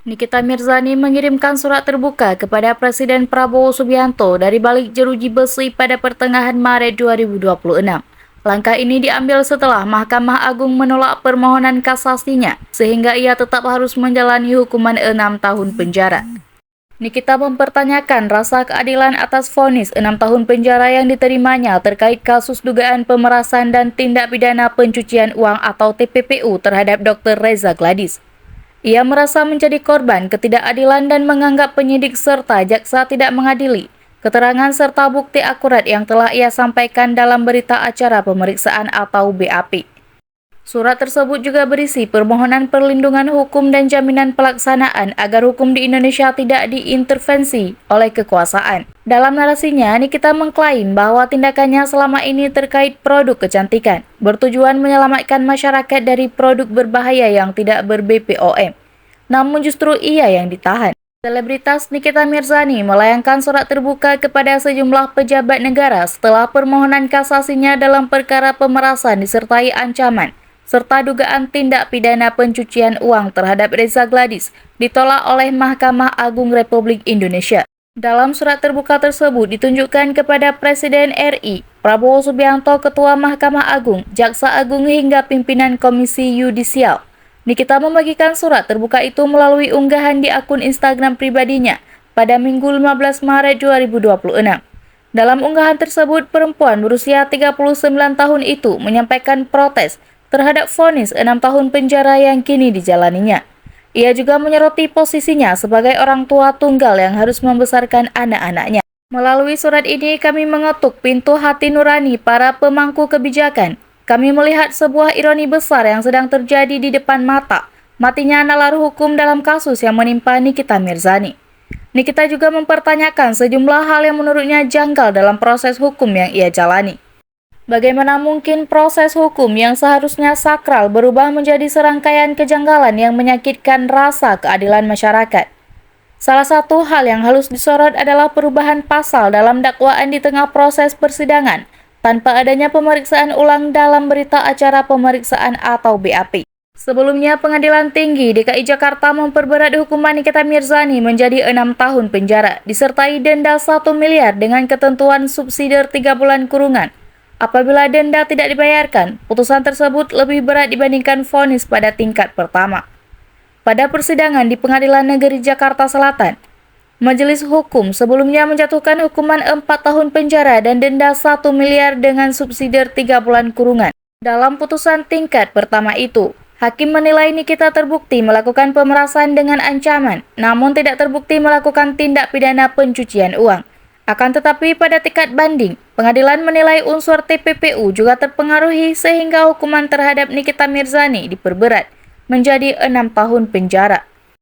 Nikita Mirzani mengirimkan surat terbuka kepada Presiden Prabowo Subianto dari balik jeruji besi pada pertengahan Maret 2026. Langkah ini diambil setelah Mahkamah Agung menolak permohonan kasasinya, sehingga ia tetap harus menjalani hukuman 6 tahun penjara. Nikita mempertanyakan rasa keadilan atas vonis 6 tahun penjara yang diterimanya terkait kasus dugaan pemerasan dan tindak pidana pencucian uang atau TPPU terhadap Dr. Reza Gladys. Ia merasa menjadi korban ketidakadilan dan menganggap penyidik serta jaksa tidak mengadili keterangan serta bukti akurat yang telah ia sampaikan dalam berita acara pemeriksaan atau BAP. Surat tersebut juga berisi permohonan perlindungan hukum dan jaminan pelaksanaan agar hukum di Indonesia tidak diintervensi oleh kekuasaan. Dalam narasinya, Nikita mengklaim bahwa tindakannya selama ini terkait produk kecantikan, bertujuan menyelamatkan masyarakat dari produk berbahaya yang tidak ber-BPOM. Namun justru ia yang ditahan. Selebritas Nikita Mirzani melayangkan surat terbuka kepada sejumlah pejabat negara setelah permohonan kasasinya dalam perkara pemerasan disertai ancaman serta dugaan tindak pidana pencucian uang terhadap Reza Gladys ditolak oleh Mahkamah Agung Republik Indonesia. Dalam surat terbuka tersebut ditunjukkan kepada Presiden RI, Prabowo Subianto, Ketua Mahkamah Agung, Jaksa Agung hingga pimpinan Komisi Yudisial. Nikita membagikan surat terbuka itu melalui unggahan di akun Instagram pribadinya pada Minggu 15 Maret 2026. Dalam unggahan tersebut, perempuan berusia 39 tahun itu menyampaikan protes terhadap vonis 6 tahun penjara yang kini dijalaninya. Ia juga menyoroti posisinya sebagai orang tua tunggal yang harus membesarkan anak-anaknya. Melalui surat ini, kami mengetuk pintu hati nurani para pemangku kebijakan. Kami melihat sebuah ironi besar yang sedang terjadi di depan mata, matinya nalar hukum dalam kasus yang menimpa Nikita Mirzani. Nikita juga mempertanyakan sejumlah hal yang menurutnya janggal dalam proses hukum yang ia jalani. Bagaimana mungkin proses hukum yang seharusnya sakral berubah menjadi serangkaian kejanggalan yang menyakitkan rasa keadilan masyarakat? Salah satu hal yang harus disorot adalah perubahan pasal dalam dakwaan di tengah proses persidangan, tanpa adanya pemeriksaan ulang dalam berita acara pemeriksaan atau BAP. Sebelumnya, Pengadilan Tinggi DKI Jakarta memperberat hukuman Nikita Mirzani menjadi 6 tahun penjara, disertai denda 1 miliar dengan ketentuan subsidiar 3 bulan kurungan. Apabila denda tidak dibayarkan, putusan tersebut lebih berat dibandingkan vonis pada tingkat pertama. Pada persidangan di Pengadilan Negeri Jakarta Selatan, Majelis Hukum sebelumnya menjatuhkan hukuman 4 tahun penjara dan denda 1 miliar dengan subsidiar 3 bulan kurungan. Dalam putusan tingkat pertama itu, hakim menilai Nikita terbukti melakukan pemerasan dengan ancaman, namun tidak terbukti melakukan tindak pidana pencucian uang. Akan tetapi pada tingkat banding, pengadilan menilai unsur TPPU juga terpengaruhi sehingga hukuman terhadap Nikita Mirzani diperberat menjadi 6 tahun penjara.